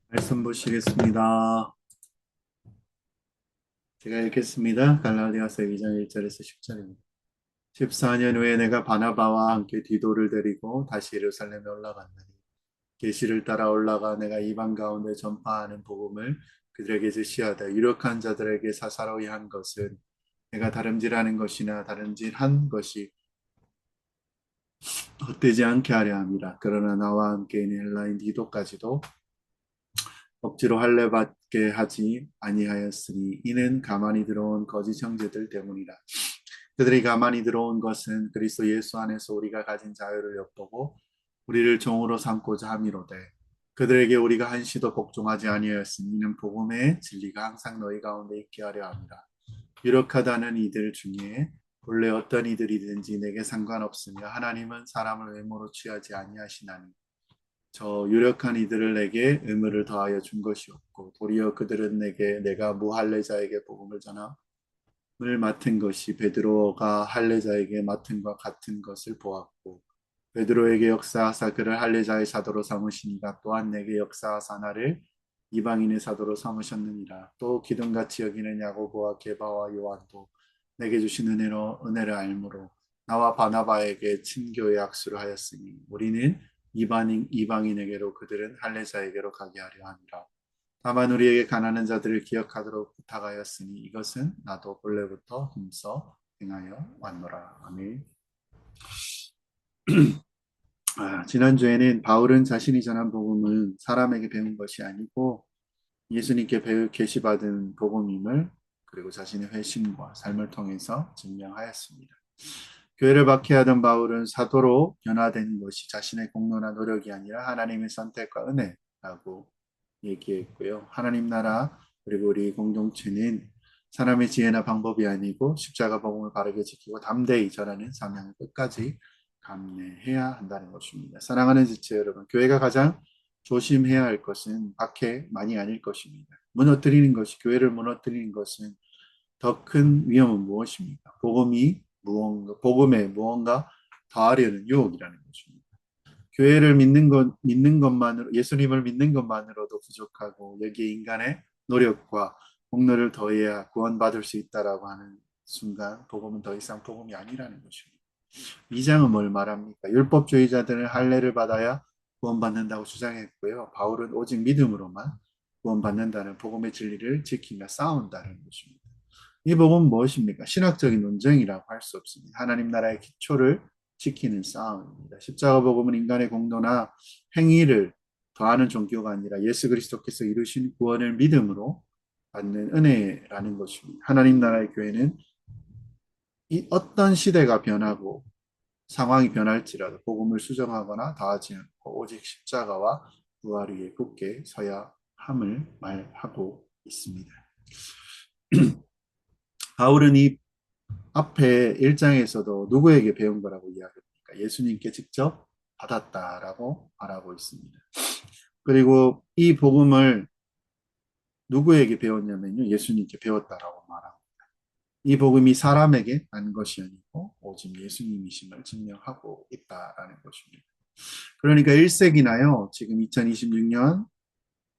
말씀 보시겠습니다. 제가 읽겠습니다. 갈라디아서 2장 1절에서 10절입니다. 14년 후에 내가 바나바와 함께 디도를 데리고 다시 예루살렘에 올라갔나니 계시를 따라 올라가 내가 이방 가운데 전파하는 복음을 그들에게 제시하되 유력한 자들에게 사사로이 한 것은 내가 다름질하는 것이나 다름질한 것이 헛되지 않게 하려 함이라. 그러나 나와 함께 있는 헬라인 디도까지도 억지로 할례받게 하지 아니하였으니 이는 가만히 들어온 거짓 형제들 때문이라. 그들이 가만히 들어온 것은 그리스도 예수 안에서 우리가 가진 자유를 엿보고 우리를 종으로 삼고자 함이로되 그들에게 우리가 한시도 복종하지 아니하였으니 이는 복음의 진리가 항상 너희 가운데 있게 하려 함이라. 유력하다는 이들 중에 본래 어떤 이들이든지 내게 상관없으며 하나님은 사람을 외모로 취하지 아니하시나니 저 유력한 이들을 내게 의무를 더하여 준 것이 없고 도리어 그들은 내게 내가 무할례자에게 복음을 전함을 맡은 것이 베드로가 할례자에게 맡은 것 같은 것을 보았고 베드로에게 역사하사 그를 할례자의 사도로 삼으시니가 또한 내게 역사하사 나를 이방인의 사도로 삼으셨느니라. 또 기둥같이 여기는 야고보와 게바와 요한도 내게 주신 은혜를 알므로 나와 바나바에게 친교의 악수를 하였으니 우리는 이방인에게로 그들은 할례자에게로 가게 하려 함이라. 다만 우리에게 가난한 자들을 기억하도록 부탁하였으니 이것은 나도 본래부터 힘써 행하여 왔노라. 아멘. 지난주에는 바울은 자신이 전한 복음은 사람에게 배운 것이 아니고 예수님께 계시받은 복음임을 그리고 자신의 회심과 삶을 통해서 증명하였습니다. 교회를 박해하던 바울은 사도로 변화된 것이 자신의 공로나 노력이 아니라 하나님의 선택과 은혜라고 얘기했고요. 하나님 나라 그리고 우리 공동체는 사람의 지혜나 방법이 아니고 십자가 복음을 바르게 지키고 담대히 전하는 사명을 끝까지 감내해야 한다는 것입니다. 사랑하는 지체 여러분, 교회가 가장 조심해야 할 것은 박해만이 아닐 것입니다. 무너뜨리는 것이 교회를 무너뜨리는 것은 더 큰 위험은 무엇입니까? 복음에 무언가 더하려는 유혹이라는 것입니다. 교회를 믿는 것만으로, 예수님을 믿는 것만으로도 부족하고, 여기에 인간의 노력과 공로를 더해야 구원받을 수 있다라고 하는 순간, 복음은 더 이상 복음이 아니라는 것입니다. 이 장은 뭘 말합니까? 율법주의자들은 할례를 받아야 구원받는다고 주장했고요. 바울은 오직 믿음으로만 구원받는다는 복음의 진리를 지키며 싸운다는 것입니다. 이 복음은 무엇입니까? 신학적인 논쟁이라고 할 수 없습니다. 하나님 나라의 기초를 지키는 싸움입니다. 십자가 복음은 인간의 공로나 행위를 더하는 종교가 아니라 예수 그리스도께서 이루신 구원을 믿음으로 받는 은혜라는 것입니다. 하나님 나라의 교회는 이 어떤 시대가 변하고 상황이 변할지라도 복음을 수정하거나 다하지 않고 오직 십자가와 부활 위에 굳게 서야 함을 말하고 있습니다. 바울은 이 앞에 1장에서도 누구에게 배운 거라고 이야기합니까? 예수님께 직접 받았다라고 말하고 있습니다. 그리고 이 복음을 누구에게 배웠냐면요. 예수님께 배웠다라고 말합니다. 이 복음이 사람에게 난 것이 아니고 오직 예수님이심을 증명하고 있다라는 것입니다. 그러니까 1세기나요. 지금 2026년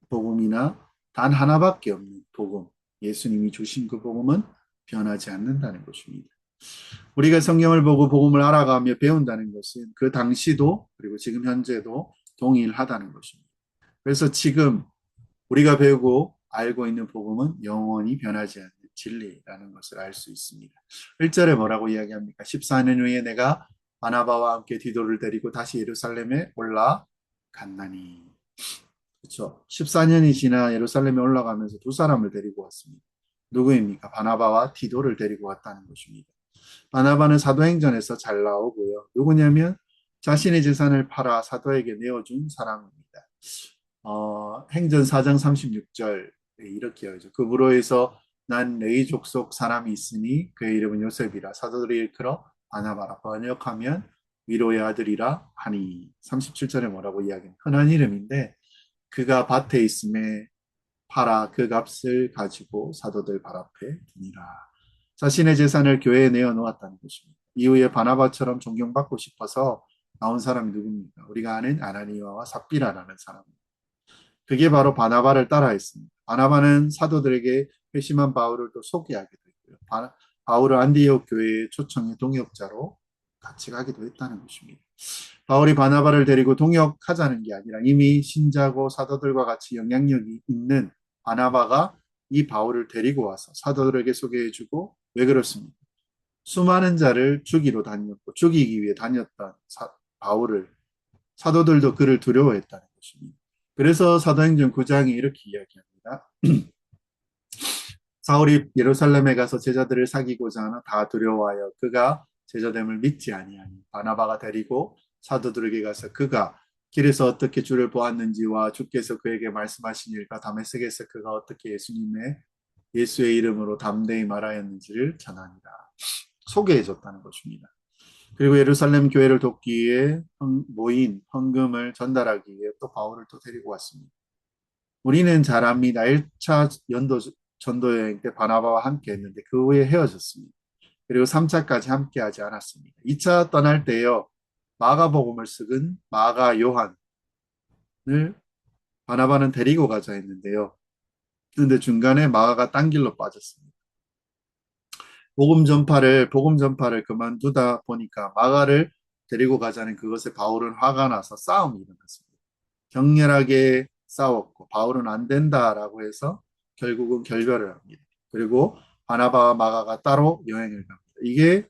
복음이나 단 하나밖에 없는 복음, 예수님이 주신 그 복음은 변하지 않는다는 것입니다. 우리가 성경을 보고 복음을 알아가며 배운다는 것은 그 당시도 그리고 지금 현재도 동일하다는 것입니다. 그래서 지금 우리가 배우고 알고 있는 복음은 영원히 변하지 않는 진리라는 것을 알 수 있습니다. 1절에 뭐라고 이야기합니까? 14년 후에 내가 바나바와 함께 디도를 데리고 다시 예루살렘에 올라갔나니. 그렇죠. 14년이 지나 예루살렘에 올라가면서 두 사람을 데리고 왔습니다. 누구입니까? 바나바와 디도를 데리고 왔다는 것입니다. 바나바는 사도행전에서 잘 나오고요. 누구냐면 자신의 재산을 팔아 사도에게 내어준 사람입니다. 행전 4장 36절에 이렇게 하죠. 그부로 해서 난 레위 족속 사람이 있으니 그의 이름은 요셉이라 사도들이 일컬어 바나바라 번역하면 위로의 아들이라 하니 37절에 뭐라고 이야기합니다. 흔한 이름인데 그가 밭에 있음에 팔아 그 값을 가지고 사도들 발 앞에 두니라. 자신의 재산을 교회에 내어 놓았다는 것입니다. 이후에 바나바처럼 존경받고 싶어서 나온 사람이 누굽니까? 우리가 아는 아나니아와 삽비라라는 사람입니다. 그게 바로 바나바를 따라했습니다. 바나바는 사도들에게 회심한 바울을 또 소개하게 됐고요. 바울을 안디옥 교회의 초청의 동역자로 같이 가기도 했다는 것입니다. 바울이 바나바를 데리고 동역하자는 게 아니라 이미 신자고 사도들과 같이 영향력이 있는 바나바가 이 바울을 데리고 와서 사도들에게 소개해주고, 왜 그렇습니까? 수많은 자를 죽이러 다녔고 죽이기 위해 다녔던 바울을, 사도들도 그를 두려워했다는 것입니다. 그래서 사도행전 9장이 이렇게 이야기합니다. 사울이 예루살렘에 가서 제자들을 사귀고자 하나 다 두려워하여 그가 제자됨을 믿지 아니하니 바나바가 데리고 사도들에게 가서 그가 길에서 어떻게 주를 보았는지와 주께서 그에게 말씀하신 일과 다메섹에서 그가 어떻게 예수의 이름으로 담대히 말하였는지를 전하니라. 소개해 줬다는 것입니다. 그리고 예루살렘 교회를 돕기 위해 모인 헌금을 전달하기 위해 또 바울을 또 데리고 왔습니다. 우리는 잘 압니다. 1차 전도 여행 때 바나바와 함께 했는데 그 후에 헤어졌습니다. 그리고 3차까지 함께 하지 않았습니다. 2차 떠날 때요, 마가복음을 쓰은 마가 요한을 바나바는 데리고 가자 했는데요. 그런데 중간에 마가가 딴 길로 빠졌습니다. 복음 전파를 그만두다 보니까 마가를 데리고 가자는 그것에 바울은 화가 나서 싸움이 일어났습니다. 격렬하게 싸웠고 바울은 안 된다라고 해서 결국은 결별을 합니다. 그리고 바나바와 마가가 따로 여행을 갑니다. 이게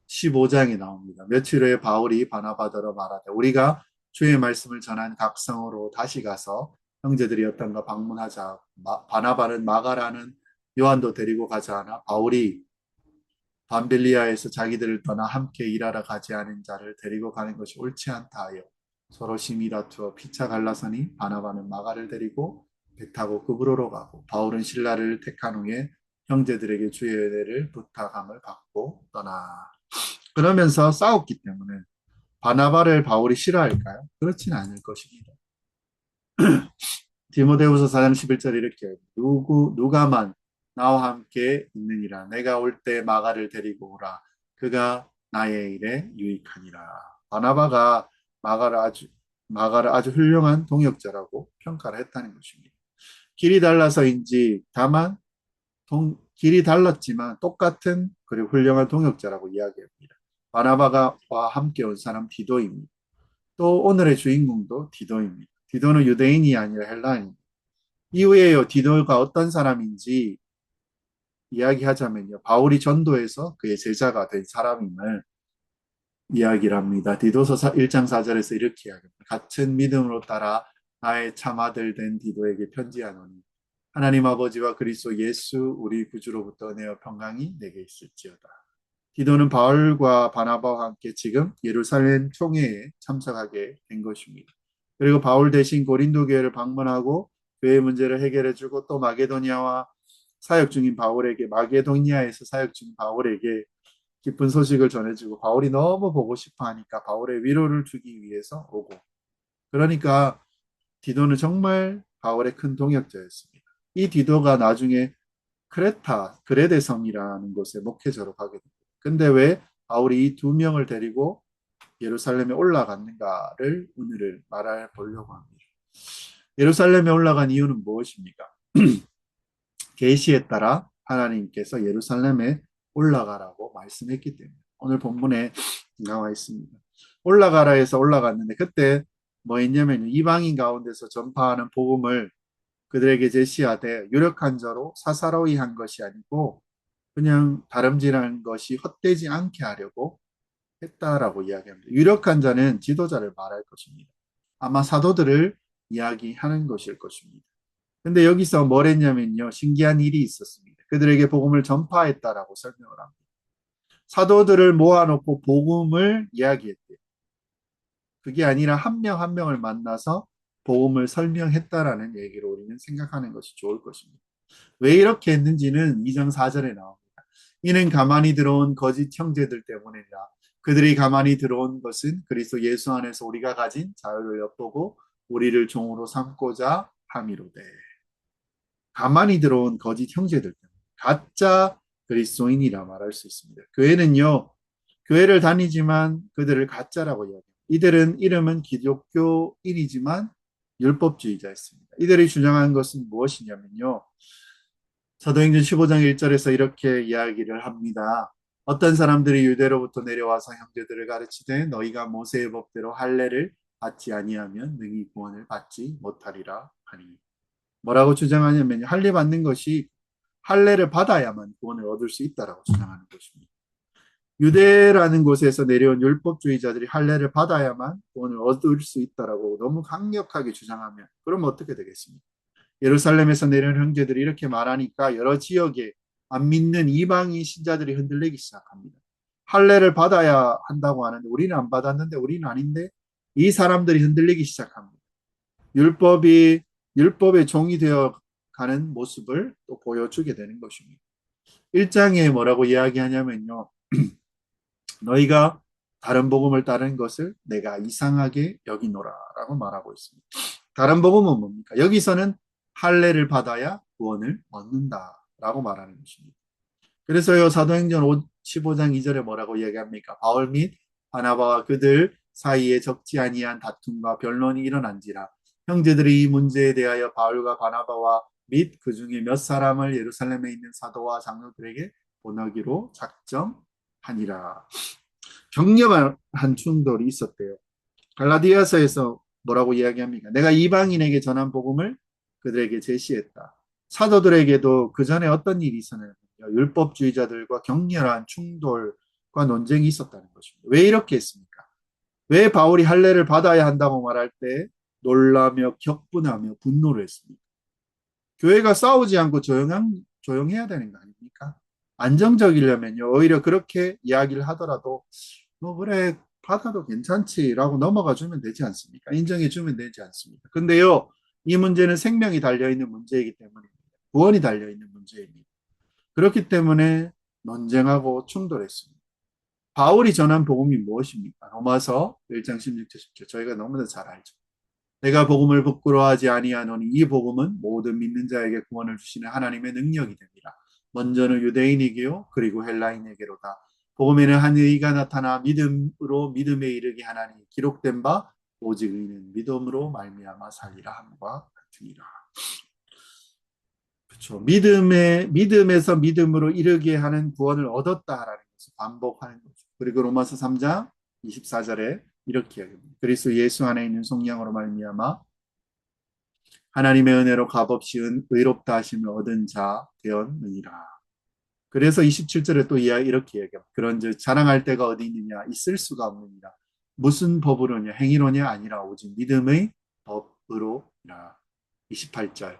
15장에 나옵니다. 며칠 후에 바울이 바나바더러 말하되 우리가 주의 말씀을 전한 각 성으로 다시 가서 형제들이 어떤가 방문하자. 바나바는 마가라는 요한도 데리고 가자 하나 바울이 밤빌리아에서 자기들을 떠나 함께 일하러 가지 않은 자를 데리고 가는 것이 옳지 않다 하여 서로 심히 다투어 피차 갈라서니 바나바는 마가를 데리고 배 타고 그브로로 가고 바울은 신라를 택한 후에 형제들에게 주의 은혜를 부탁함을 받고 떠나. 그러면서 싸웠기 때문에 바나바를 바울이 싫어할까요? 그렇지는 않을 것입니다. 디모데후서 4장 11절 이렇게 누가만 나와 함께 있느니라. 내가 올 때 마가를 데리고 오라. 그가 나의 일에 유익하니라. 바나바가 마가를 아주 훌륭한 동역자라고 평가를 했다는 것입니다. 길이 달라서인지 다만 길이 달랐지만 똑같은 그리고 훌륭한 동역자라고 이야기합니다. 바나바가 함께 온 사람 디도입니다. 또 오늘의 주인공도 디도입니다. 디도는 유대인이 아니라 헬라인입니다. 이후에요, 디도가 어떤 사람인지 이야기하자면요, 바울이 전도해서 그의 제자가 된 사람임을 이야기를 합니다. 디도서 1장 4절에서 이렇게 이야기합니다. 같은 믿음으로 따라 나의 참아들 된 디도에게 편지하노니 하나님 아버지와 그리스도 예수 우리 구주로부터 은혜와 평강이 내게 있을지어다. 디도는 바울과 바나바와 함께 지금 예루살렘 총회에 참석하게 된 것입니다. 그리고 바울 대신 고린도 교회를 방문하고 교회 문제를 해결해주고 또 마게도니아에서 사역 중인 바울에게 기쁜 소식을 전해주고 바울이 너무 보고 싶어 하니까 바울의 위로를 주기 위해서 오고, 그러니까 디도는 정말 바울의 큰 동역자였습니다. 이 디도가 나중에 그레데 섬이라는 곳에 목회자로 가게 됩니다. 근데 왜 바울이 이 두 명을 데리고 예루살렘에 올라갔는가를 오늘 말해 보려고 합니다. 예루살렘에 올라간 이유는 무엇입니까? 계시에 따라 하나님께서 예루살렘에 올라가라고 말씀했기 때문에 오늘 본문에 나와 있습니다. 올라가라 해서 올라갔는데 그때 뭐 했냐면 이방인 가운데서 전파하는 복음을 그들에게 제시하되 유력한 자로 사사로이 한 것이 아니고 그냥 다름질한 것이 헛되지 않게 하려고 했다라고 이야기합니다. 유력한 자는 지도자를 말할 것입니다. 아마 사도들을 이야기하는 것일 것입니다. 근데 여기서 뭘 했냐면요, 신기한 일이 있었습니다. 그들에게 복음을 전파했다라고 설명을 합니다. 사도들을 모아놓고 복음을 이야기했대요. 그게 아니라 한 명 한 명을 만나서 복음을 설명했다라는 얘기로 우리는 생각하는 것이 좋을 것입니다. 왜 이렇게 했는지는 2장 4절에 나옵니다. 이는 가만히 들어온 거짓 형제들 때문이라. 그들이 가만히 들어온 것은 그리스도 예수 안에서 우리가 가진 자유를 엿보고 우리를 종으로 삼고자 함이로되. 가만히 들어온 거짓 형제들 때문에 가짜 그리스도인이라 말할 수 있습니다. 교회는요, 교회를 다니지만 그들을 가짜라고 이야기합니다. 이들은 이름은 기독교인이지만 율법주의자였습니다. 이들이 주장한 것은 무엇이냐면요. 사도행전 15장 1절에서 이렇게 이야기를 합니다. 어떤 사람들이 유대로부터 내려와서 형제들을 가르치되 너희가 모세의 법대로 할례를 받지 아니하면 능히 구원을 받지 못하리라 하니. 뭐라고 주장하냐면 할례 받는 것이 할례를 받아야만 구원을 얻을 수 있다라고 주장하는 것입니다. 유대라는 곳에서 내려온 율법주의자들이 할례를 받아야만 구원을 얻을 수 있다라고 너무 강력하게 주장하면 그럼 어떻게 되겠습니까? 예루살렘에서 내려온 형제들이 이렇게 말하니까 여러 지역에 안 믿는 이방인 신자들이 흔들리기 시작합니다. 할례를 받아야 한다고 하는데 우리는 안 받았는데 우리는 아닌데 이 사람들이 흔들리기 시작합니다. 율법이 율법의 종이 되어 가는 모습을 또 보여주게 되는 것입니다. 1장에 뭐라고 이야기하냐면요. 너희가 다른 복음을 따른 것을 내가 이상하게 여기노라라고 말하고 있습니다. 다른 복음은 뭡니까? 여기서는 할례를 받아야 구원을 얻는다라고 말하는 것입니다. 그래서요 사도행전 15장 2절에 뭐라고 이야기합니까? 바울 및 바나바와 그들 사이에 적지 아니한 다툼과 변론이 일어난지라 형제들이 이 문제에 대하여 바울과 바나바와 및 그 중에 몇 사람을 예루살렘에 있는 사도와 장로들에게 보내기로 작정하니라. 격렬한 충돌이 있었대요. 갈라디아서에서 뭐라고 이야기합니까? 내가 이방인에게 전한 복음을 그들에게 제시했다. 사도들에게도 그 전에 어떤 일이 있었냐면 율법주의자들과 격렬한 충돌과 논쟁이 있었다는 것입니다. 왜 이렇게 했습니까? 왜 바울이 할례를 받아야 한다고 말할 때 놀라며 격분하며 분노를 했습니까? 교회가 싸우지 않고 조용해야 되는 거 아닙니까? 안정적이려면요. 오히려 그렇게 이야기를 하더라도 뭐 그래 받아도 괜찮지라고 넘어가 주면 되지 않습니까? 인정해 주면 되지 않습니까? 근데요. 이 문제는 생명이 달려있는 문제이기 때문입니다. 구원이 달려있는 문제입니다. 그렇기 때문에 논쟁하고 충돌했습니다. 바울이 전한 복음이 무엇입니까? 로마서 1장 16절 17절 저희가 너무나 잘 알죠. 내가 복음을 부끄러워하지 아니하노니 이 복음은 모든 믿는 자에게 구원을 주시는 하나님의 능력이 됩니다. 먼저는 유대인에게요 그리고 헬라인에게로다. 복음에는 한 의가 나타나 믿음으로 믿음에 이르게 하나니 기록된 바 오직 의는 믿음으로 말미암아 살리라 함과 같으니라. 그렇죠. 믿음에서 믿음으로 이르게 하는 구원을 얻었다라는 것을 반복하는 거죠. 그리고 로마서 3장 24절에 이렇게 이야기합니다. 그리스도 예수 안에 있는 속량으로 말미암아 하나님의 은혜로 값없이 의롭다 하심을 얻은 자 되었느니라. 그래서 27절에 또 이렇게 얘기합니다. 그런즉 자랑할 데가 어디 있느냐 있을 수가 없느니라. 무슨 법으로냐 행위로냐 아니라 오직 믿음의 법으로라. 28절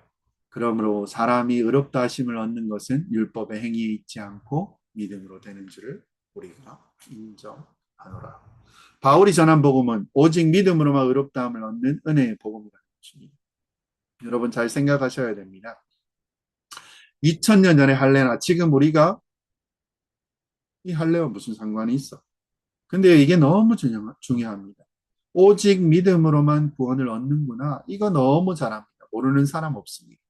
그러므로 사람이 의롭다 하심을 얻는 것은 율법의 행위에 있지 않고 믿음으로 되는 줄을 우리가 인정하노라. 바울이 전한 복음은 오직 믿음으로만 의롭다함을 얻는 은혜의 복음이라는 것입니다. 여러분 잘 생각하셔야 됩니다. 2000년 전에 할례나 지금 우리가 이 할례와 무슨 상관이 있어? 근데 이게 너무 중요합니다. 오직 믿음으로만 구원을 얻는구나. 이거 너무 잘합니다. 모르는 사람 없습니다.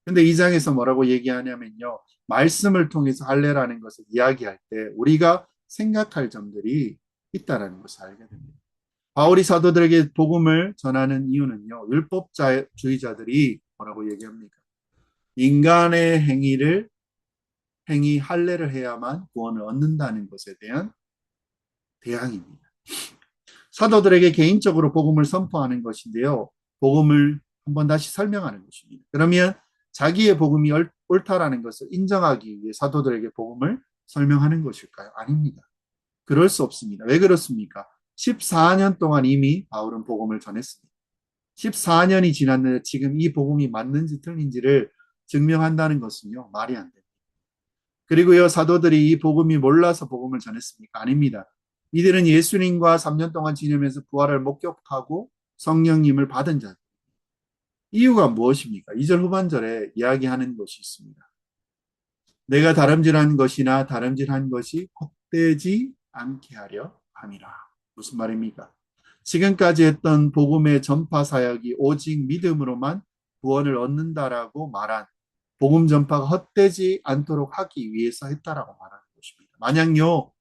근데 이 장에서 뭐라고 얘기하냐면요. 말씀을 통해서 할례라는 것을 이야기할 때 우리가 생각할 점들이 있다라는 것을 알게 됩니다. 바울이 사도들에게 복음을 전하는 이유는요. 율법주의자들이 뭐라고 얘기합니까? 인간의 행위 할례를 해야만 구원을 얻는다는 것에 대한 대항입니다. 사도들에게 개인적으로 복음을 선포하는 것인데요. 복음을 한번 다시 설명하는 것입니다. 그러면 자기의 복음이 옳다라는 것을 인정하기 위해 사도들에게 복음을 설명하는 것일까요? 아닙니다. 그럴 수 없습니다. 왜 그렇습니까? 14년 동안 이미 바울은 복음을 전했습니다. 14년이 지났는데 지금 이 복음이 맞는지 틀린지를 증명한다는 것은요. 말이 안 됩니다. 그리고요, 사도들이 이 복음이 몰라서 복음을 전했습니까? 아닙니다. 이들은 예수님과 3년 동안 지내면서 부활을 목격하고 성령님을 받은 자. 이유가 무엇입니까? 2절 후반절에 이야기하는 것이 있습니다. 내가 다름질한 것이나 다름질한 것이 헛되지 않게 하려 함이라. 무슨 말입니까? 지금까지 했던 복음의 전파 사역이 오직 믿음으로만 구원을 얻는다라고 말한 복음 전파가 헛되지 않도록 하기 위해서 했다라고 말하는 것입니다. 만약요,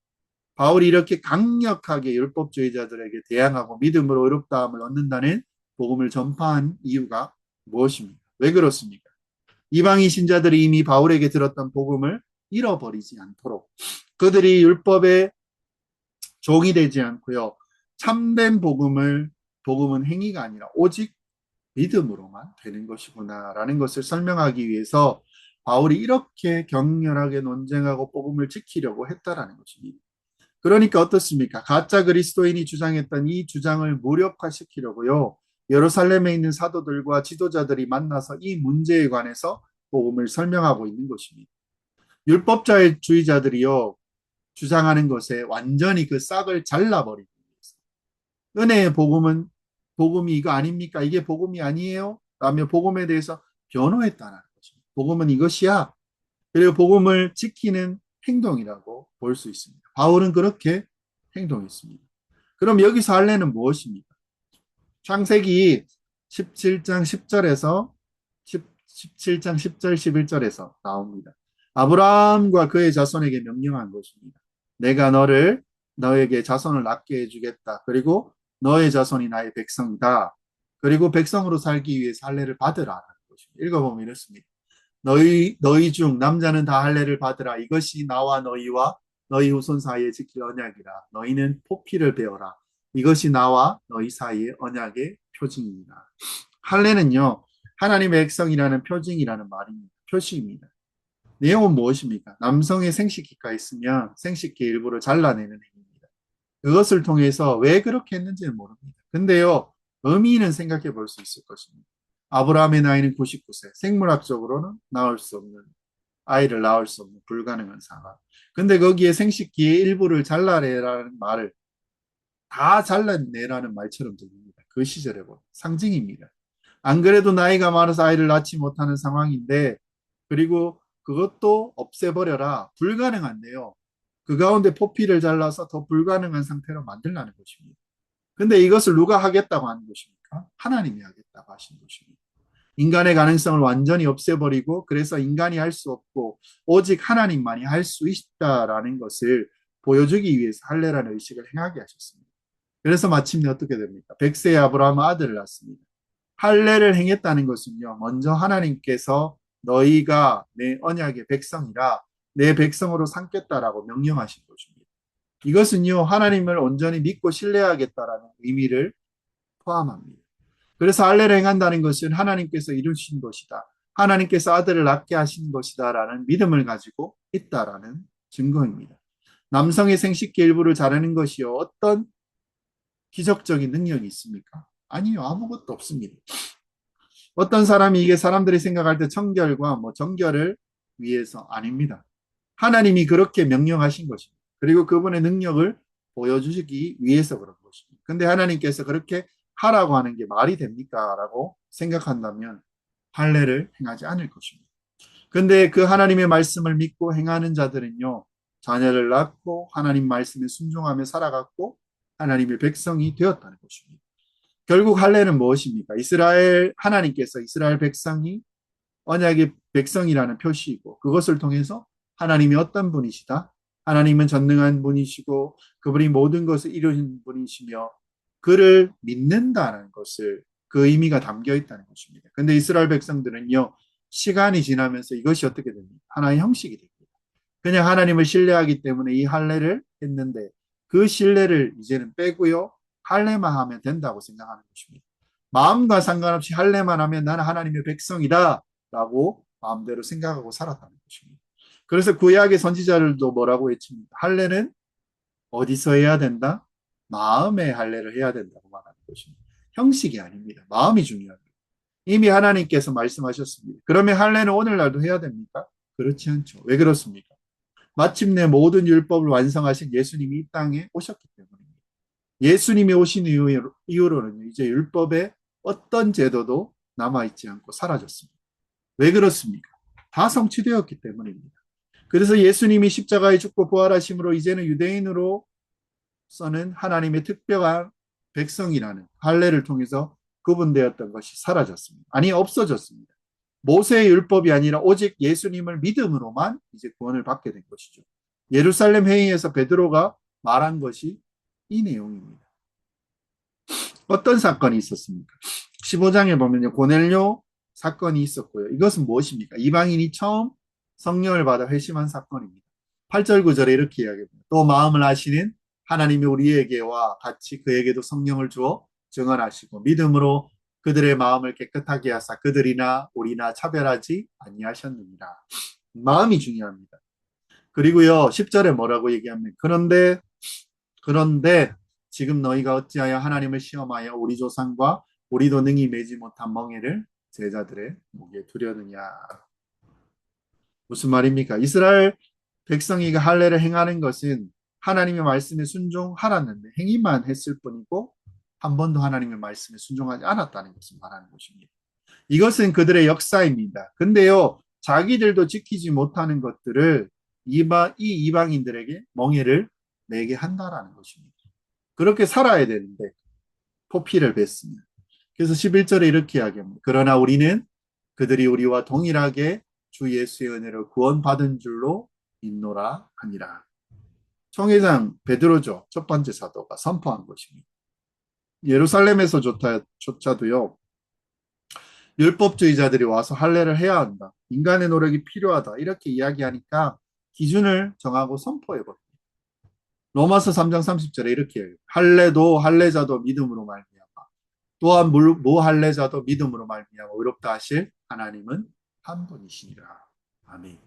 바울이 이렇게 강력하게 율법주의자들에게 대항하고 믿음으로 의롭다함을 얻는다는 복음을 전파한 이유가 무엇입니까? 왜 그렇습니까? 이방인 신자들이 이미 바울에게 들었던 복음을 잃어버리지 않도록 그들이 율법의 종이 되지 않고요. 참된 복음은 행위가 아니라 오직 믿음으로만 되는 것이구나라는 것을 설명하기 위해서 바울이 이렇게 격렬하게 논쟁하고 복음을 지키려고 했다라는 것입니다. 그러니까 어떻습니까? 가짜 그리스도인이 주장했던 이 주장을 무력화시키려고요. 예루살렘에 있는 사도들과 지도자들이 만나서 이 문제에 관해서 복음을 설명하고 있는 것입니다. 율법주의자들이요. 주장하는 것에 완전히 그 싹을 잘라버리기 위해서. 은혜의 복음이 이거 아닙니까? 이게 복음이 아니에요? 라며 복음에 대해서 변호했다는 것입니다. 복음은 이것이야. 그리고 복음을 지키는 행동이라고 볼 수 있습니다. 바울은 그렇게 행동했습니다. 그럼 여기서 할례는 무엇입니까? 창세기 17장 10절에서 17장 10절 11절에서 나옵니다. 아브라함과 그의 자손에게 명령한 것입니다. 내가 너에게 자손을 낳게 해주겠다. 그리고 너의 자손이 나의 백성이다. 그리고 백성으로 살기 위해서 할례를 받으라. 읽어보면 이렇습니다. 너희 중 남자는 다 할례를 받으라. 이것이 나와 너희와 너희 후손 사이에 지킬 언약이라. 너희는 포피를 베어라. 이것이 나와 너희 사이의 언약의 표징입니다. 할례는요, 하나님의 백성이라는 표징이라는 말입니다. 표시입니다. 내용은 무엇입니까? 남성의 생식기가 있으면 생식기 일부를 잘라내는 행위입니다. 그것을 통해서 왜 그렇게 했는지는 모릅니다. 근데요, 의미는 생각해 볼 수 있을 것입니다. 아브라함의 나이는 99세, 생물학적으로는 아이를 낳을 수 없는 불가능한 상황. 근데 거기에 생식기의 일부를 잘라내라는 말을 다 잘라내라는 말처럼 들립니다. 그 시절에 보면 상징입니다. 안 그래도 나이가 많아서 아이를 낳지 못하는 상황인데, 그리고 그것도 없애버려라. 불가능한데요. 그 가운데 포피를 잘라서 더 불가능한 상태로 만들라는 것입니다. 근데 이것을 누가 하겠다고 하는 것입니까? 하나님이 하겠다고 하신 것입니다. 인간의 가능성을 완전히 없애버리고 그래서 인간이 할 수 없고 오직 하나님만이 할 수 있다라는 것을 보여주기 위해서 할례라는 의식을 행하게 하셨습니다. 그래서 마침내 어떻게 됩니까? 100세의 아브라함은 아들을 낳습니다. 할례를 행했다는 것은요. 먼저 하나님께서 너희가 내 언약의 백성이라 내 백성으로 삼겠다라고 명령하신 것입니다. 이것은요. 하나님을 온전히 믿고 신뢰하겠다라는 의미를 포함합니다. 그래서 할례를 행한다는 것은 하나님께서 이루신 것이다. 하나님께서 아들을 낳게 하신 것이다라는 믿음을 가지고 있다라는 증거입니다. 남성의 생식기 일부를 자르는 것이요. 어떤 기적적인 능력이 있습니까? 아니요. 아무것도 없습니다. 어떤 사람이 이게 사람들이 생각할 때 청결과 정결을 위해서 아닙니다. 하나님이 그렇게 명령하신 것입니다. 그리고 그분의 능력을 보여주시기 위해서 그런 것입니다. 근데 하나님께서 그렇게 하라고 하는 게 말이 됩니까? 라고 생각한다면 할례를 행하지 않을 것입니다. 근데 그 하나님의 말씀을 믿고 행하는 자들은요, 자녀를 낳고 하나님 말씀에 순종하며 살아갔고 하나님의 백성이 되었다는 것입니다. 결국 할례는 무엇입니까? 하나님께서 이스라엘 백성이 언약의 백성이라는 표시이고 그것을 통해서 하나님이 어떤 분이시다? 하나님은 전능한 분이시고 그분이 모든 것을 이루신 분이시며 그를 믿는다는 것을 그 의미가 담겨 있다는 것입니다. 근데 이스라엘 백성들은요, 시간이 지나면서 이것이 어떻게 됩니까? 하나의 형식이 됩니다. 그냥 하나님을 신뢰하기 때문에 이 할례를 했는데 그 신뢰를 이제는 빼고요, 할례만 하면 된다고 생각하는 것입니다. 마음과 상관없이 할례만 하면 나는 하나님의 백성이다 라고 마음대로 생각하고 살았다는 것입니다. 그래서 구약의 선지자들도 뭐라고 했습니까? 할례는 어디서 해야 된다? 마음의 할례를 해야 된다고 말하는 것입니다. 형식이 아닙니다. 마음이 중요합니다. 이미 하나님께서 말씀하셨습니다. 그러면 할례는 오늘날도 해야 됩니까? 그렇지 않죠. 왜 그렇습니까? 마침내 모든 율법을 완성하신 예수님이 이 땅에 오셨기 때문입니다. 예수님이 오신 이후로는 이제 율법의 어떤 제도도 남아있지 않고 사라졌습니다. 왜 그렇습니까? 다 성취되었기 때문입니다. 그래서 예수님이 십자가에 죽고 부활하심으로 이제는 유대인으로서는 하나님의 특별한 백성이라는 할례를 통해서 구분되었던 것이 사라졌습니다. 아니, 없어졌습니다. 모세의 율법이 아니라 오직 예수님을 믿음으로만 이제 구원을 받게 된 것이죠. 예루살렘 회의에서 베드로가 말한 것이 이 내용입니다. 어떤 사건이 있었습니까? 15장에 보면요. 고넬료 사건이 있었고요. 이것은 무엇입니까? 이방인이 처음 성령을 받아 회심한 사건입니다. 8절 9절에 이렇게 이야기합니다. 또 마음을 아시는 하나님이 우리에게와 같이 그에게도 성령을 주어 증언하시고 믿음으로 그들의 마음을 깨끗하게 하사 그들이나 우리나 차별하지 아니하셨느니라. 마음이 중요합니다. 그리고요. 10절에 뭐라고 얘기합니까? 그런데 지금 너희가 어찌하여 하나님을 시험하여 우리 조상과 우리도 능히 매지 못한 멍에를 제자들의 목에 두려느냐. 무슨 말입니까? 이스라엘 백성이가 할례를 행하는 것은 하나님의 말씀에 순종하라는데 행위만 했을 뿐이고 한 번도 하나님의 말씀에 순종하지 않았다는 것을 말하는 것입니다. 이것은 그들의 역사입니다. 근데요, 자기들도 지키지 못하는 것들을 이 이방인들에게 멍에를 매게 한다라는 것입니다. 그렇게 살아야 되는데 포피를 뱉습니다. 그래서 11절에 이렇게 이야기합니다. 그러나 우리는 그들이 우리와 동일하게 주 예수의 은혜로 구원받은 줄로 믿노라 하니라. 청회장 베드로죠. 첫 번째 사도가 선포한 것입니다. 예루살렘에서조차도요. 율법주의자들이 와서 할례를 해야 한다. 인간의 노력이 필요하다. 이렇게 이야기하니까 기준을 정하고 선포해버립니다. 로마서 3장 30절에 이렇게 해요. 할례도 할례자도 믿음으로 말미암아 또한 무할례자도 믿음으로 말미암아 의롭다 하실 하나님은 한 분이시니라. 아멘.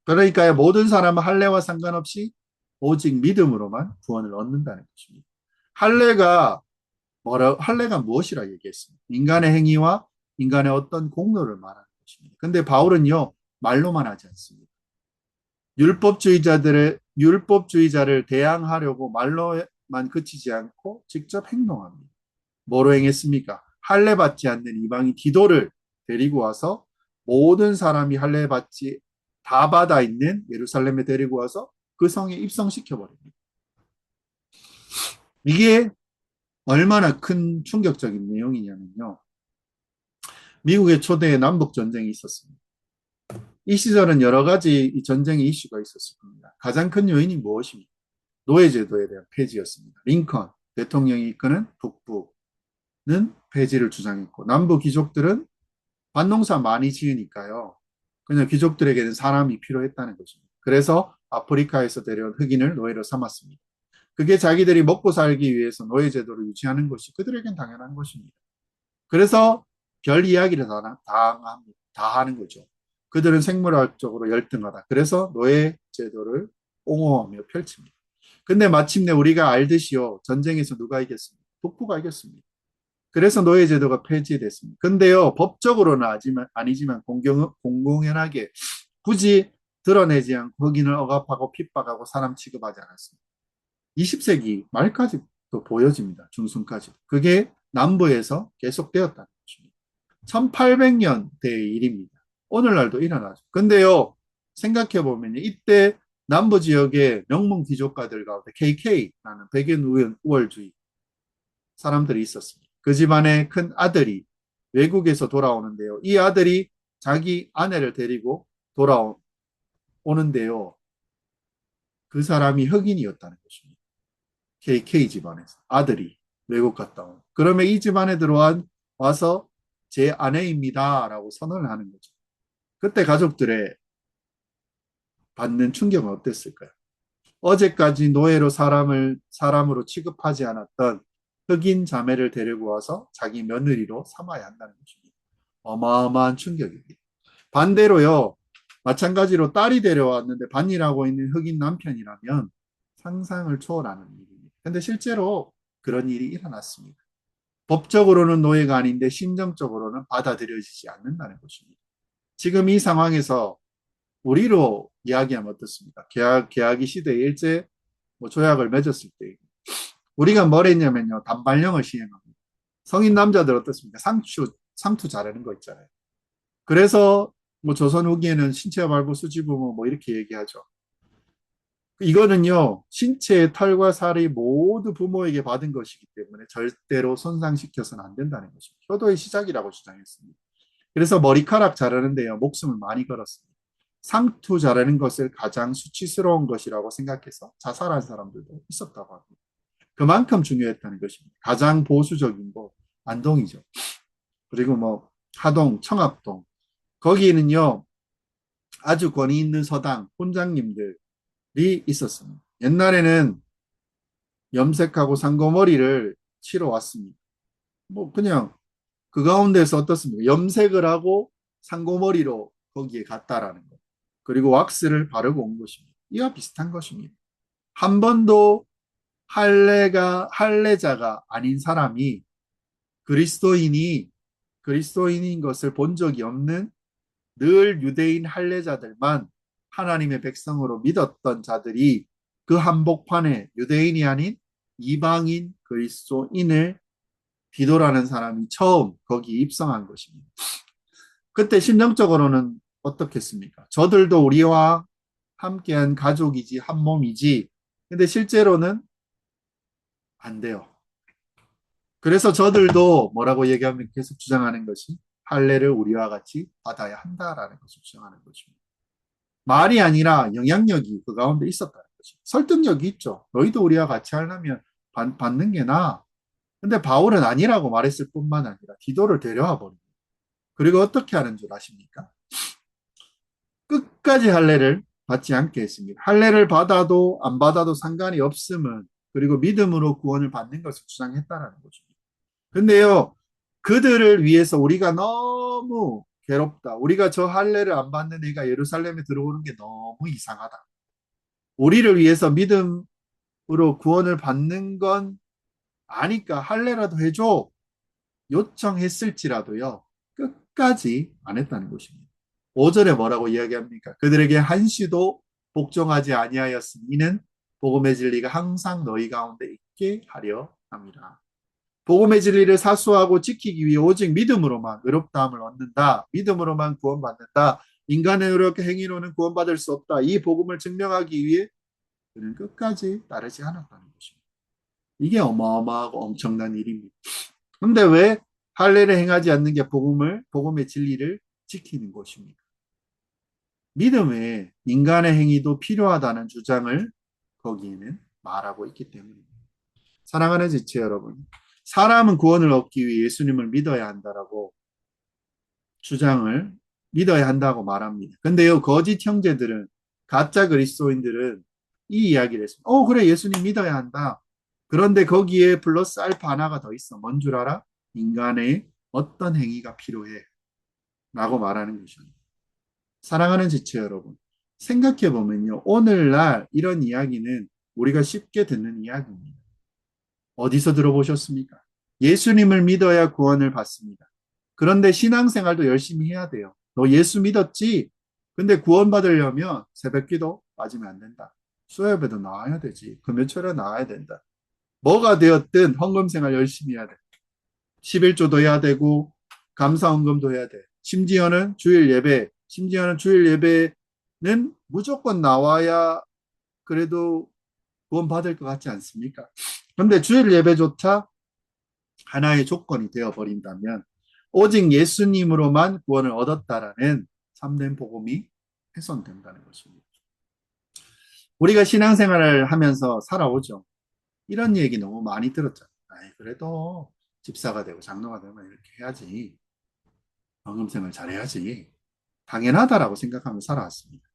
그러니까 모든 사람은 할례와 상관없이 오직 믿음으로만 구원을 얻는다는 것입니다. 할례가 무엇이라 얘기했습니까? 인간의 행위와 인간의 어떤 공로를 말하는 것입니다. 근데 바울은요, 말로만 하지 않습니다. 율법주의자를 대항하려고 말로만 그치지 않고 직접 행동합니다. 뭐로 행했습니까? 할례 받지 않는 이방인 디도를 데리고 와서 모든 사람이 할례 받지 다 받아 있는 예루살렘에 데리고 와서 그 성에 입성시켜 버립니다. 이게 얼마나 큰 충격적인 내용이냐면요. 미국의 초대의 남북 전쟁이 있었습니다. 이 시절은 여러 가지 전쟁의 이슈가 있었을 겁니다. 가장 큰 요인이 무엇입니까? 노예제도에 대한 폐지였습니다. 링컨 대통령이 이끄는 북부는 폐지를 주장했고 남부 귀족들은 밭농사 많이 지으니까요. 그냥 귀족들에게는 사람이 필요했다는 것입니다. 그래서 아프리카에서 데려온 흑인을 노예로 삼았습니다. 그게 자기들이 먹고 살기 위해서 노예제도를 유지하는 것이 그들에겐 당연한 것입니다. 그래서 별 이야기를 다 하는 거죠. 그들은 생물학적으로 열등하다. 그래서 노예제도를 옹호하며 펼칩니다. 근데 마침내 우리가 알듯이요. 전쟁에서 누가 이겼습니까? 북부가 이겼습니다. 그래서 노예제도가 폐지됐습니다. 근데요, 법적으로는 아니지만 공공연하게 굳이 드러내지 않고 흑인을 억압하고 핍박하고 사람 취급하지 않았습니다. 20세기 말까지도 보여집니다. 중순까지. 그게 남부에서 계속되었다는 것입니다. 1800년대의 일입니다. 오늘날도 일어나죠. 근데요, 생각해보면 이때 남부 지역의 명문 귀족가들 가운데 KK라는 백인 우월주의 사람들이 있었습니다. 그 집안의 큰 아들이 외국에서 돌아오는데요. 이 아들이 자기 아내를 데리고 돌아오는데요. 그 사람이 흑인이었다는 것입니다. KK 집안에서 아들이 외국 갔다 온. 그러면 이 집안에 와서 제 아내입니다라고 선언을 하는 거죠. 그때 가족들의 받는 충격은 어땠을까요? 어제까지 노예로 사람으로 취급하지 않았던 흑인 자매를 데리고 와서 자기 며느리로 삼아야 한다는 것입니다. 어마어마한 충격입니다. 반대로요, 마찬가지로 딸이 데려왔는데 반일하고 있는 흑인 남편이라면 상상을 초월하는 일입니다. 근데 실제로 그런 일이 일어났습니다. 법적으로는 노예가 아닌데 심정적으로는 받아들여지지 않는다는 것입니다. 지금 이 상황에서 우리로 이야기하면 어떻습니까? 계약이 시대에 일제 조약을 맺었을 때 우리가 뭘 했냐면요. 단발령을 시행합니다. 성인 남자들 어떻습니까? 상투 자르는 거 있잖아요. 그래서 조선 후기에는 신체와 발부 수지부모 이렇게 얘기하죠. 이거는요. 신체의 털과 살이 모두 부모에게 받은 것이기 때문에 절대로 손상시켜서는 안 된다는 것입니다. 효도의 시작이라고 주장했습니다. 그래서 머리카락 자르는데요. 목숨을 많이 걸었습니다. 상투 자르는 것을 가장 수치스러운 것이라고 생각해서 자살한 사람들도 있었다고 합니다. 그만큼 중요했다는 것입니다. 가장 보수적인 곳, 안동이죠. 그리고 뭐 하동, 청합동 거기는요 아주 권위 있는 서당 혼장님들이 있었습니다. 옛날에는 염색하고 상고머리를 치러 왔습니다. 뭐 그냥 그 가운데서 어떻습니까? 염색을 하고 상고머리로 거기에 갔다라는 것. 그리고 왁스를 바르고 온 것입니다. 이와 비슷한 것입니다. 한 번도 할례자가 아닌 사람이 그리스도인이 그리스도인인 것을 본 적이 없는 늘 유대인 할례자들만 하나님의 백성으로 믿었던 자들이 그 한복판에 유대인이 아닌 이방인 그리스도인을 디도라는 사람이 처음 거기 입성한 것입니다. 그때 심정적으로는 어떻겠습니까? 저들도 우리와 함께한 가족이지 한 몸이지. 근데 실제로는 안 돼요. 그래서 저들도 뭐라고 얘기하면 계속 주장하는 것이 할례를 우리와 같이 받아야 한다라는 것을 주장하는 것입니다. 말이 아니라 영향력이 그 가운데 있었다는 것입니다. 설득력이 있죠. 너희도 우리와 같이 하려면 받는 게 나아. 근데 바울은 아니라고 말했을 뿐만 아니라 디도를 데려와 버립니다. 그리고 어떻게 하는 줄 아십니까? 끝까지 할례를 받지 않게 했습니다. 할례를 받아도 안 받아도 상관이 없음은 그리고 믿음으로 구원을 받는 것을 주장했다라는 거죠. 근데요, 그들을 위해서 우리가 너무 괴롭다. 우리가 저 할례를 안 받는 애가 예루살렘에 들어오는 게 너무 이상하다. 우리를 위해서 믿음으로 구원을 받는 건 아니까 할례라도 해줘. 요청했을지라도요, 끝까지 안 했다는 것입니다. 5절에 뭐라고 이야기합니까? 그들에게 한시도 복종하지 아니하였으니 이는 복음의 진리가 항상 너희 가운데 있게 하려 합니다. 복음의 진리를 사수하고 지키기 위해 오직 믿음으로만 의롭다함을 얻는다. 믿음으로만 구원받는다. 인간의 노력 행위로는 구원받을 수 없다. 이 복음을 증명하기 위해 그는 끝까지 따르지 않았다는 것입니다. 이게 어마어마하고 엄청난 일입니다. 근데 왜 할례를 행하지 않는 게 복음의 진리를 지키는 것입니까? 믿음에 인간의 행위도 필요하다는 주장을 거기에는 말하고 있기 때문입니다. 사랑하는 지체 여러분, 사람은 구원을 얻기 위해 예수님을 믿어야 한다라고 주장을 믿어야 한다고 말합니다. 근데요, 거짓 형제들은 가짜 그리스도인들은 이 이야기를 했습니다. 그래 예수님 믿어야 한다. 그런데 거기에 플러스 알파 하나가 더 있어. 뭔 줄 알아? 인간의 어떤 행위가 필요해. 라고 말하는 것입니다. 사랑하는 지체 여러분, 생각해 보면요. 오늘날 이런 이야기는 우리가 쉽게 듣는 이야기입니다. 어디서 들어보셨습니까? 예수님을 믿어야 구원을 받습니다. 그런데 신앙생활도 열심히 해야 돼요. 너 예수 믿었지? 근데 구원받으려면 새벽기도 빠지면 안 된다. 수요예배도 나와야 되지. 금요철에 나와야 된다. 뭐가 되었든 헌금생활 열심히 해야 돼. 11조도 해야 되고 감사헌금도 해야 돼. 심지어는 주일 예배는 무조건 나와야 그래도 구원받을 것 같지 않습니까? 그런데 주일 예배조차 하나의 조건이 되어버린다면 오직 예수님으로만 구원을 얻었다라는 참된 복음이 훼손된다는 것입니다. 우리가 신앙생활을 하면서 살아오죠. 이런 얘기 너무 많이 들었잖아요. 그래도 집사가 되고 장로가 되면 이렇게 해야지. 헌금생활 잘해야지. 당연하다라고 생각하며 살아왔습니다.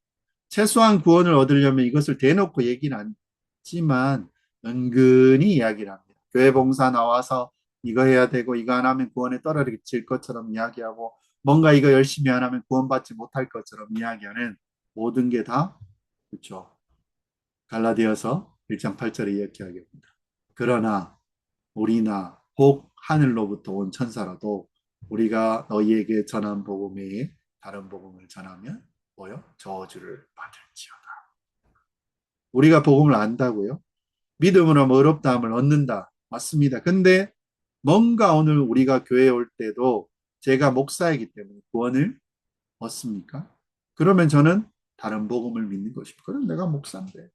최소한 구원을 얻으려면 이것을 대놓고 얘기는 않지만 은근히 이야기를 합니다. 교회 봉사 나와서 이거 해야 되고 이거 안 하면 구원에 떨어질 것처럼 이야기하고 뭔가 이거 열심히 안 하면 구원받지 못할 것처럼 이야기하는 모든 게 다 그렇죠. 갈라디아서 1장 8절에 이야기하겠습니다. 그러나 우리나 혹 하늘로부터 온 천사라도 우리가 너희에게 전한 복음 외에 다른 복음을 전하면 뭐요? 저주를 받을지어다. 우리가 복음을 안다고요? 믿음으로 의롭다함을 얻는다. 맞습니다. 근데 뭔가 오늘 우리가 교회에 올 때도 제가 목사이기 때문에 구원을 얻습니까? 그러면 저는 다른 복음을 믿는 것입니다. 그럼 내가 목사인데.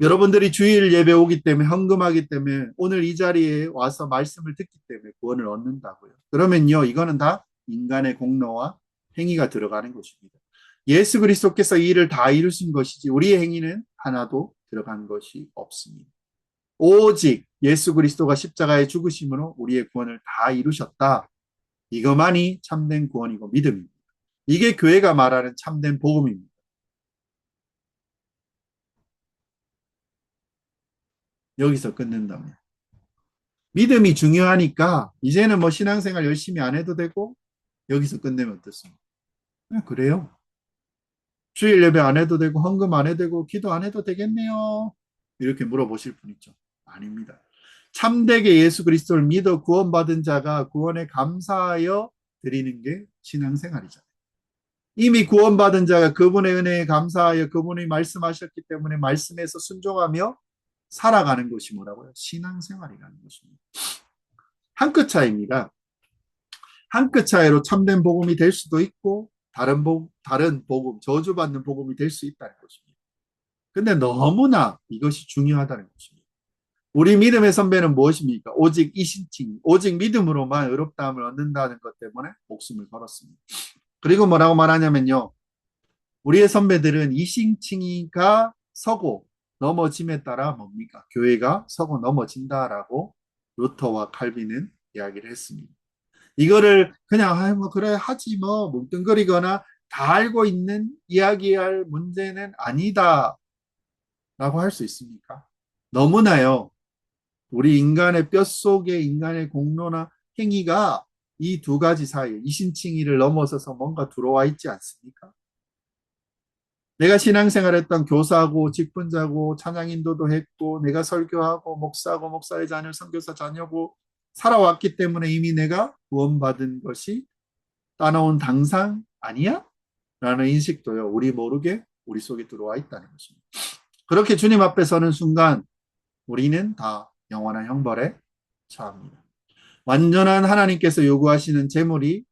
여러분들이 주일 예배 오기 때문에 헌금하기 때문에 오늘 이 자리에 와서 말씀을 듣기 때문에 구원을 얻는다고요. 그러면요, 이거는 다 인간의 공로와 행위가 들어가는 것입니다. 예수 그리스도께서 이 일을 다 이루신 것이지 우리의 행위는 하나도 들어간 것이 없습니다. 오직 예수 그리스도가 십자가에 죽으심으로 우리의 구원을 다 이루셨다. 이것만이 참된 구원이고 믿음입니다. 이게 교회가 말하는 참된 복음입니다. 여기서 끊는다면. 믿음이 중요하니까 이제는 뭐 신앙생활 열심히 안 해도 되고 여기서 끝내면 어떻습니까? 그래요. 주일 예배 안 해도 되고 헌금 안 해도 되고 기도 안 해도 되겠네요. 이렇게 물어보실 분 있죠. 아닙니다. 참되게 예수 그리스도를 믿어 구원받은 자가 구원에 감사하여 드리는 게 신앙생활이잖아요. 이미 구원받은 자가 그분의 은혜에 감사하여 그분이 말씀하셨기 때문에 말씀에서 순종하며 살아가는 것이 뭐라고요? 신앙생활이라는 것입니다. 한 끗 차이입니다. 한 끗 차이로 참된 복음이 될 수도 있고 다른 복음, 저주받는 복음이 될 수 있다는 것입니다. 근데 너무나 이것이 중요하다는 것입니다. 우리 믿음의 선배는 무엇입니까? 오직 이신칭, 오직 믿음으로만 의롭다함을 얻는다는 것 때문에 목숨을 걸었습니다. 그리고 뭐라고 말하냐면요. 우리의 선배들은 이신칭이가 서고 넘어짐에 따라 뭡니까? 교회가 서고 넘어진다라고 루터와 칼빈은 이야기를 했습니다. 이거를 그냥 뭐 그래 하지 뭐 뭉뚱그리거나 다 알고 있는 이야기할 문제는 아니다라고 할 수 있습니까? 너무나요. 우리 인간의 뼛속에 인간의 공로나 행위가 이 두 가지 사이에 이신칭의를 넘어서서 뭔가 들어와 있지 않습니까? 내가 신앙생활했던 교사고 직분자고 찬양인도도 했고 내가 설교하고 목사고 목사의 자녀 선교사 자녀고 살아왔기 때문에 이미 내가 구원받은 것이 따놓은 당상 아니야? 라는 인식도요. 우리 모르게 우리 속에 들어와 있다는 것입니다. 그렇게 주님 앞에 서는 순간 우리는 다 영원한 형벌에 처합니다. 완전한 하나님께서 요구하시는 제물이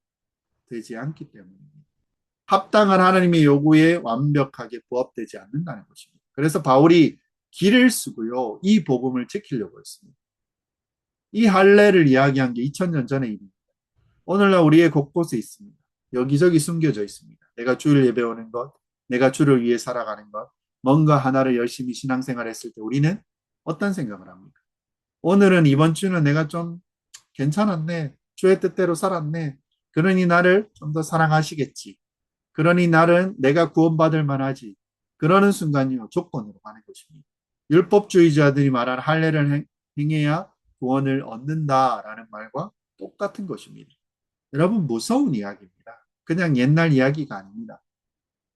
되지 않기 때문입니다. 합당한 하나님의 요구에 완벽하게 부합되지 않는다는 것입니다. 그래서 바울이 길을 쓰고요. 이 복음을 지키려고 했습니다. 이 할례를 이야기한 게 2000년 전의 일입니다. 오늘날 우리의 곳곳에 있습니다. 여기저기 숨겨져 있습니다. 내가 주를 예배하는 것, 내가 주를 위해 살아가는 것, 뭔가 하나를 열심히 신앙생활 했을 때 우리는 어떤 생각을 합니까? 오늘은 이번 주는 내가 좀 괜찮았네. 주의 뜻대로 살았네. 그러니 나를 좀 더 사랑하시겠지. 그러니 나는 내가 구원받을 만하지. 그러는 순간이요. 조건으로 가는 것입니다. 율법주의자들이 말하는 할례를 행해야 구원을 얻는다라는 말과 똑같은 것입니다. 여러분 무서운 이야기입니다. 그냥 옛날 이야기가 아닙니다.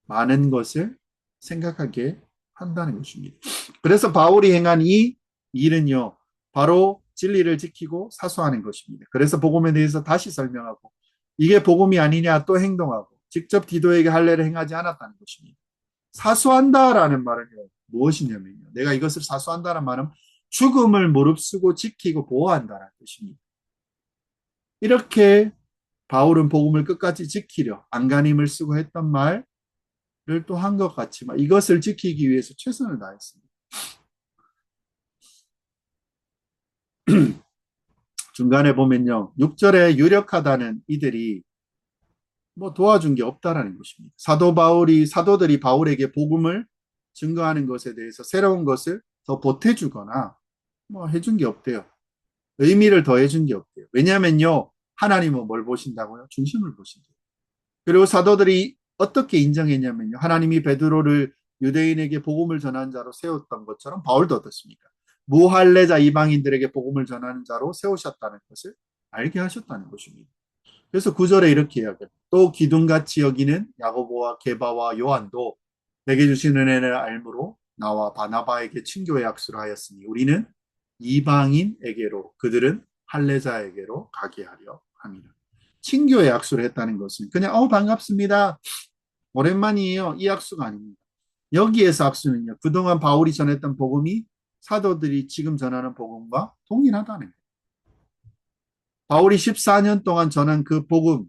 많은 것을 생각하게 한다는 것입니다. 그래서 바울이 행한 이 일은요. 바로 진리를 지키고 사수하는 것입니다. 그래서 복음에 대해서 다시 설명하고 이게 복음이 아니냐 또 행동하고 직접 디도에게 할례를 행하지 않았다는 것입니다. 사수한다라는 말은요. 무엇이냐면요. 내가 이것을 사수한다는 말은 죽음을 무릅쓰고 지키고 보호한다는 뜻입니다. 이렇게 바울은 복음을 끝까지 지키려 안간힘을 쓰고 했던 말을 또 한 것 같지만 이것을 지키기 위해서 최선을 다했습니다. 중간에 보면요. 6절에 유력하다는 이들이 뭐 도와준 게 없다라는 것입니다. 사도들이 바울에게 복음을 증거하는 것에 대해서 새로운 것을 더 보태주거나 뭐 해준 게 없대요. 의미를 더해준 게 없대요. 왜냐하면요. 하나님은 뭘 보신다고요? 중심을 보신대요. 그리고 사도들이 어떻게 인정했냐면요. 하나님이 베드로를 유대인에게 복음을 전하는 자로 세웠던 것처럼 바울도 어떻습니까? 무할례자 이방인들에게 복음을 전하는 자로 세우셨다는 것을 알게 하셨다는 것입니다. 그래서 9절에 이렇게 이야기합니다. 또 기둥같이 여기는 야고보와 게바와 요한도 내게 주신 은혜를 알므로 나와 바나바에게 친교의 약수를 하였으니 우리는 이방인에게로 그들은 할례자에게로 가게 하려 합니다. 친교의 약수를 했다는 것은 그냥 반갑습니다. 오랜만이에요. 이 약수가 아닙니다. 여기에서 악수는요. 그동안 바울이 전했던 복음이 사도들이 지금 전하는 복음과 동일하다는 거예요. 바울이 14년 동안 전한 그 복음,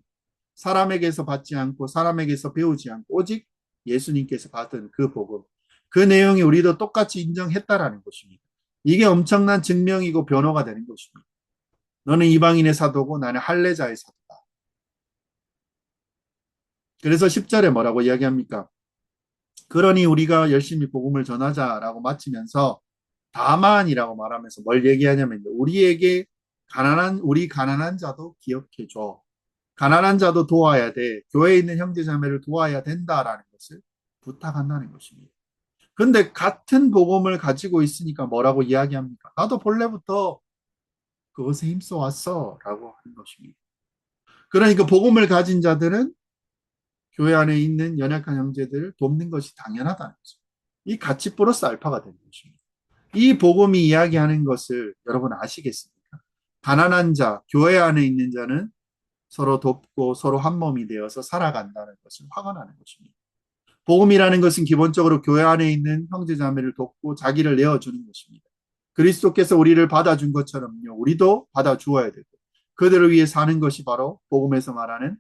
사람에게서 받지 않고 사람에게서 배우지 않고 오직 예수님께서 받은 그 복음, 그 내용이 우리도 똑같이 인정했다라는 것입니다. 이게 엄청난 증명이고 변호가 되는 것입니다. 너는 이방인의 사도고 나는 할례자의 사도다. 그래서 10절에 뭐라고 이야기합니까? 그러니 우리가 열심히 복음을 전하자라고 마치면서 다만이라고 말하면서 뭘 얘기하냐면 우리 가난한 자도 기억해 줘. 가난한 자도 도와야 돼. 교회에 있는 형제 자매를 도와야 된다라는 것을 부탁한다는 것입니다. 근데 같은 복음을 가지고 있으니까 뭐라고 이야기합니까? 나도 본래부터 그것에 힘써 왔어 라고 하는 것입니다. 그러니까 복음을 가진 자들은 교회 안에 있는 연약한 형제들을 돕는 것이 당연하다는 거죠. 이 가치 플러스 알파가 되는 것입니다. 이 복음이 이야기하는 것을 여러분 아시겠습니까? 가난한 자, 교회 안에 있는 자는 서로 돕고 서로 한 몸이 되어서 살아간다는 것을 확언하는 것입니다. 복음이라는 것은 기본적으로 교회 안에 있는 형제 자매를 돕고 자기를 내어주는 것입니다. 그리스도께서 우리를 받아준 것처럼요. 우리도 받아주어야 되고 그들을 위해 사는 것이 바로 복음에서 말하는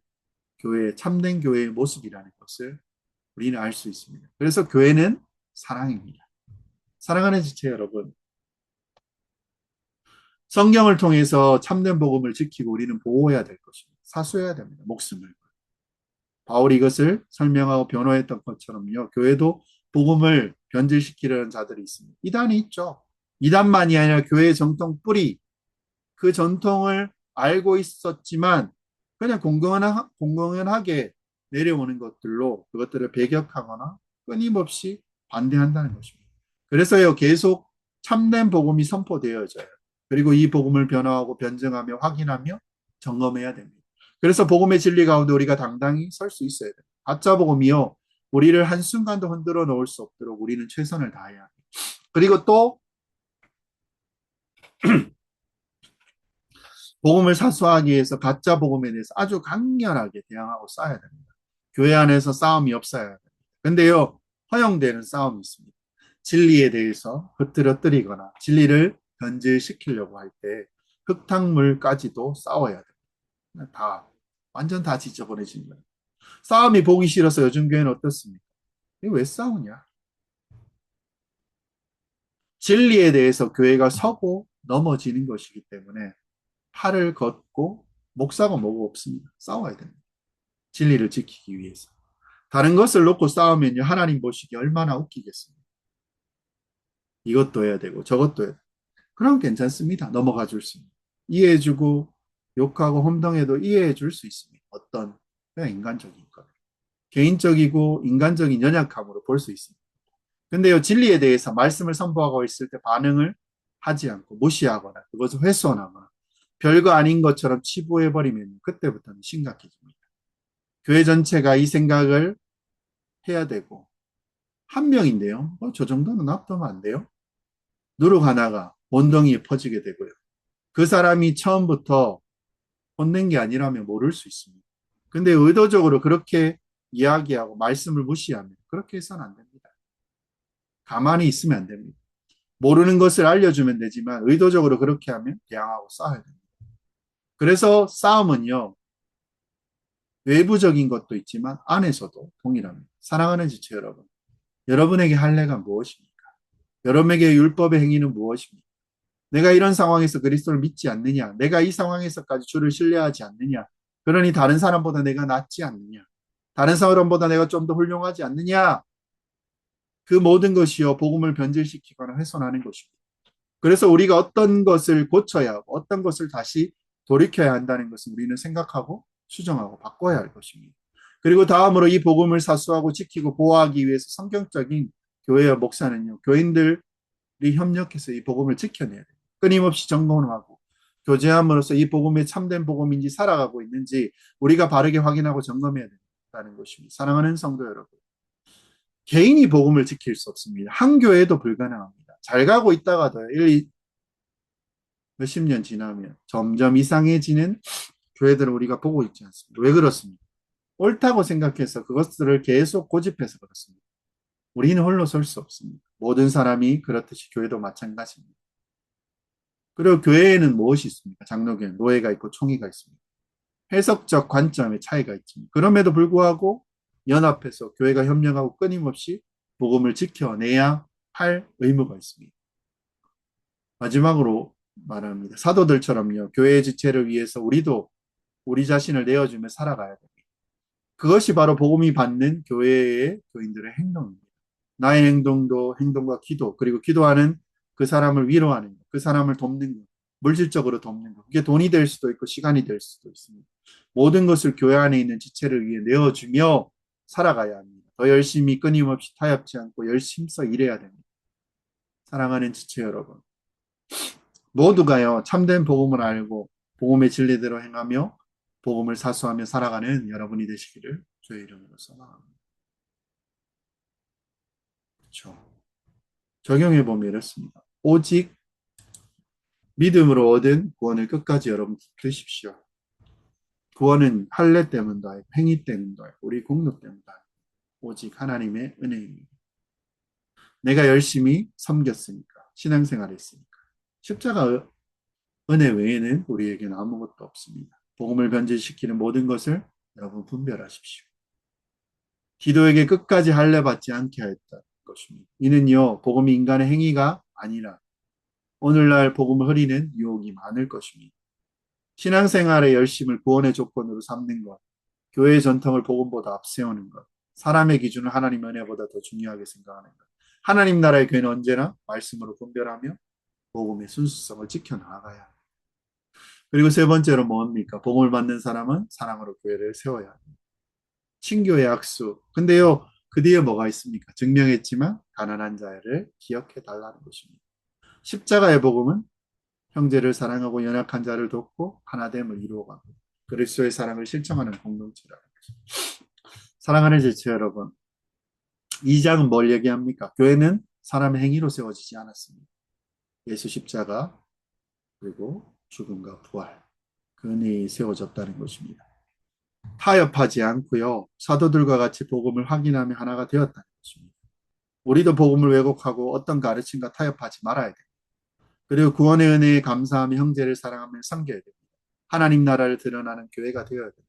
참된 교회의 모습이라는 것을 우리는 알 수 있습니다. 그래서 교회는 사랑입니다. 사랑하는 지체 여러분, 성경을 통해서 참된 복음을 지키고 우리는 보호해야 될 것입니다. 사수해야 됩니다. 목숨을. 바울이 이것을 설명하고 변호했던 것처럼요. 교회도 복음을 변질시키려는 자들이 있습니다. 이단이 있죠. 이단만이 아니라 교회의 정통 뿌리, 그 전통을 알고 있었지만 그냥 공공연하게 내려오는 것들로 그것들을 배격하거나 끊임없이 반대한다는 것입니다. 그래서요, 계속 참된 복음이 선포되어져요. 그리고 이 복음을 변화하고 변증하며 확인하며 점검해야 됩니다. 그래서 복음의 진리 가운데 우리가 당당히 설 수 있어야 됩니다. 가짜 복음이요, 우리를 한순간도 흔들어 놓을 수 없도록 우리는 최선을 다해야 합니다. 그리고 또 복음을 사수하기 위해서 가짜 복음에 대해서 아주 강렬하게 대항하고 싸워야 됩니다. 교회 안에서 싸움이 없어야 됩니다. 근데요, 허용되는 싸움이 있습니다. 진리에 대해서 흐트러뜨리거나 진리를 변질시키려고 할 때 흙탕물까지도 싸워야 됩니다. 완전 다 지저분해진 거예요. 싸움이 보기 싫어서 요즘 교회는 어떻습니까? 이거 왜 싸우냐? 진리에 대해서 교회가 서고 넘어지는 것이기 때문에 팔을 걷고 목사가 뭐고 없습니다. 싸워야 됩니다. 진리를 지키기 위해서. 다른 것을 놓고 싸우면요, 하나님 보시기 얼마나 웃기겠습니까? 이것도 해야 되고 저것도 해야 되고. 그럼 괜찮습니다. 넘어가 줄 수 있습니다. 이해해주고 욕하고 험동해도 이해해 줄 수 있습니다. 그냥 인간적인 것. 개인적이고 인간적인 연약함으로 볼 수 있습니다. 근데요, 진리에 대해서 말씀을 선포하고 있을 때 반응을 하지 않고 무시하거나 그것을 훼손하거나 별거 아닌 것처럼 치부해버리면 그때부터는 심각해집니다. 교회 전체가 이 생각을 해야 되고, 한 명인데요. 저 정도는 납두면 안 돼요? 누룩 하나가 원덩이에 퍼지게 되고요. 그 사람이 처음부터 혼낸 게 아니라면 모를 수 있습니다. 근데 의도적으로 그렇게 이야기하고 말씀을 무시하면 그렇게 해서는 안 됩니다. 가만히 있으면 안 됩니다. 모르는 것을 알려주면 되지만 의도적으로 그렇게 하면 대항하고 싸워야 됩니다. 그래서 싸움은요, 외부적인 것도 있지만 안에서도 동일합니다. 사랑하는 지체 여러분, 여러분에게 할례가 무엇입니까? 여러분에게 율법의 행위는 무엇입니까? 내가 이런 상황에서 그리스도를 믿지 않느냐? 내가 이 상황에서까지 주를 신뢰하지 않느냐? 그러니 다른 사람보다 내가 낫지 않느냐? 다른 사람보다 내가 좀 더 훌륭하지 않느냐? 그 모든 것이요, 복음을 변질시키거나 훼손하는 것입니다. 그래서 우리가 어떤 것을 고쳐야 하고 어떤 것을 다시 돌이켜야 한다는 것을 우리는 생각하고 수정하고 바꿔야 할 것입니다. 그리고 다음으로 이 복음을 사수하고 지키고 보호하기 위해서 성경적인 교회와 목사는요, 교인들이 협력해서 이 복음을 지켜내야 돼요. 끊임없이 점검하고 교제함으로써 이 복음이 참된 복음인지 살아가고 있는지 우리가 바르게 확인하고 점검해야 된다는 것입니다. 사랑하는 성도 여러분, 개인이 복음을 지킬 수 없습니다. 한 교회도 불가능합니다. 잘 가고 있다가도 몇십 년 지나면 점점 이상해지는 교회들을 우리가 보고 있지 않습니까? 왜 그렇습니까? 옳다고 생각해서 그것들을 계속 고집해서 그렇습니다. 우리는 홀로 설 수 없습니다. 모든 사람이 그렇듯이 교회도 마찬가지입니다. 그리고 교회에는 무엇이 있습니까? 장로교회, 노예가 있고 총회가 있습니다. 해석적 관점의 차이가 있습니다. 그럼에도 불구하고 연합해서 교회가 협력하고 끊임없이 복음을 지켜내야 할 의무가 있습니다. 마지막으로 말합니다. 사도들처럼요, 교회의 지체를 위해서 우리도 우리 자신을 내어주며 살아가야 됩니다. 그것이 바로 복음이 받는 교회의 교인들의 행동입니다. 나의 행동도 행동과 기도, 그리고 기도하는 그 사람을 위로하는 것, 그 사람을 돕는 것, 물질적으로 돕는 것. 그게 돈이 될 수도 있고 시간이 될 수도 있습니다. 모든 것을 교회 안에 있는 지체를 위해 내어주며 살아가야 합니다. 더 열심히 끊임없이 타협치 않고 열심히 일해야 됩니다. 사랑하는 지체 여러분, 모두가요 참된 복음을 알고 복음의 진리대로 행하며 복음을 사수하며 살아가는 여러분이 되시기를 주의 이름으로 소망합니다. 그렇죠. 적용해 보면 이렇습니다. 오직 믿음으로 얻은 구원을 끝까지 여러분 붙드십시오. 구원은 할례 때문도 아니고 행위 때문도 아니고 우리 공로 때문도 아니고 오직 하나님의 은혜입니다. 내가 열심히 섬겼으니까 신앙생활 했으니까 십자가 은혜 외에는 우리에게는 아무것도 없습니다. 복음을 변질시키는 모든 것을 여러분 분별하십시오. 기도에게 끝까지 할례 받지 않게 하였다 것입니다. 이는요 복음이 인간의 행위가 아니라 오늘날 복음을 흐리는 유혹이 많을 것입니다. 신앙생활의 열심을 구원의 조건으로 삼는 것, 교회의 전통을 복음보다 앞세우는 것, 사람의 기준을 하나님 은혜보다 더 중요하게 생각하는 것. 하나님 나라의 교회는 언제나 말씀으로 분별하며 복음의 순수성을 지켜나가야 합니다. 그리고 세 번째로 뭡니까? 복음을 받는 사람은 사랑으로 교회를 세워야 합니다. 친교의 약수. 근데요, 그 뒤에 뭐가 있습니까? 증명했지만 가난한 자를 기억해 달라는 것입니다. 십자가의 복음은 형제를 사랑하고 연약한 자를 돕고 하나됨을 이루어가고 그리스도의 사랑을 실천하는 공동체라는 것입니다. 사랑하는 지체 여러분, 이 장은 뭘 얘기합니까? 교회는 사람의 행위로 세워지지 않았습니다. 예수 십자가 그리고 죽음과 부활 그 은혜에 세워졌다는 것입니다. 타협하지 않고요. 사도들과 같이 복음을 확인하며 하나가 되었다는 것입니다. 우리도 복음을 왜곡하고 어떤 가르침과 타협하지 말아야 됩니다. 그리고 구원의 은혜에 감사하며 형제를 사랑하며 섬겨야 됩니다. 하나님 나라를 드러나는 교회가 되어야 됩니다.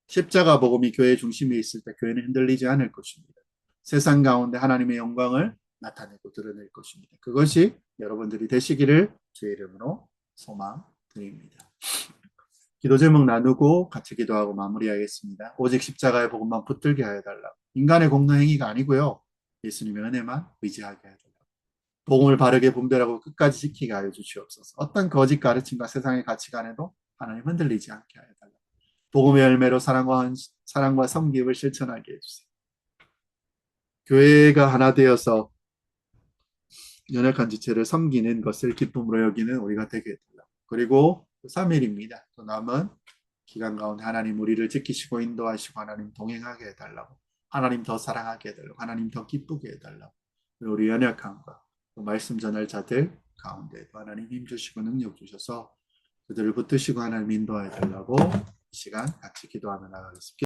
십자가 복음이 교회 중심에 있을 때 교회는 흔들리지 않을 것입니다. 세상 가운데 하나님의 영광을 나타내고 드러낼 것입니다. 그것이 여러분들이 되시기를 주의 이름으로 소망드립니다. 기도 제목 나누고 같이 기도하고 마무리하겠습니다. 오직 십자가의 복음만 붙들게 하여 달라고. 인간의 공로 행위가 아니고요. 예수님의 은혜만 의지하게 하여 달라고. 복음을 바르게 분별하고 끝까지 지키게 하여 주시옵소서. 어떤 거짓 가르침과 세상의 가치관에도 하나님 흔들리지 않게 하여 달라고. 복음의 열매로 사랑과 섬김을 실천하게 해주세요. 교회가 하나 되어서 연약한 지체를 섬기는 것을 기쁨으로 여기는 우리가 되게 해달라고. 그리고 3일입니다. 또 남은 기간 가운데 하나님 우리를 지키시고 인도하시고 하나님 동행하게 해달라고. 하나님 더 사랑하게 해달라고. 하나님 더 기쁘게 해달라고. 우리 연약함과 또 말씀 전할 자들 가운데도 하나님 힘주시고 능력 주셔서 그들을 붙드시고 하나님 인도하여 달라고 이 시간 같이 기도하며 나가겠습니다.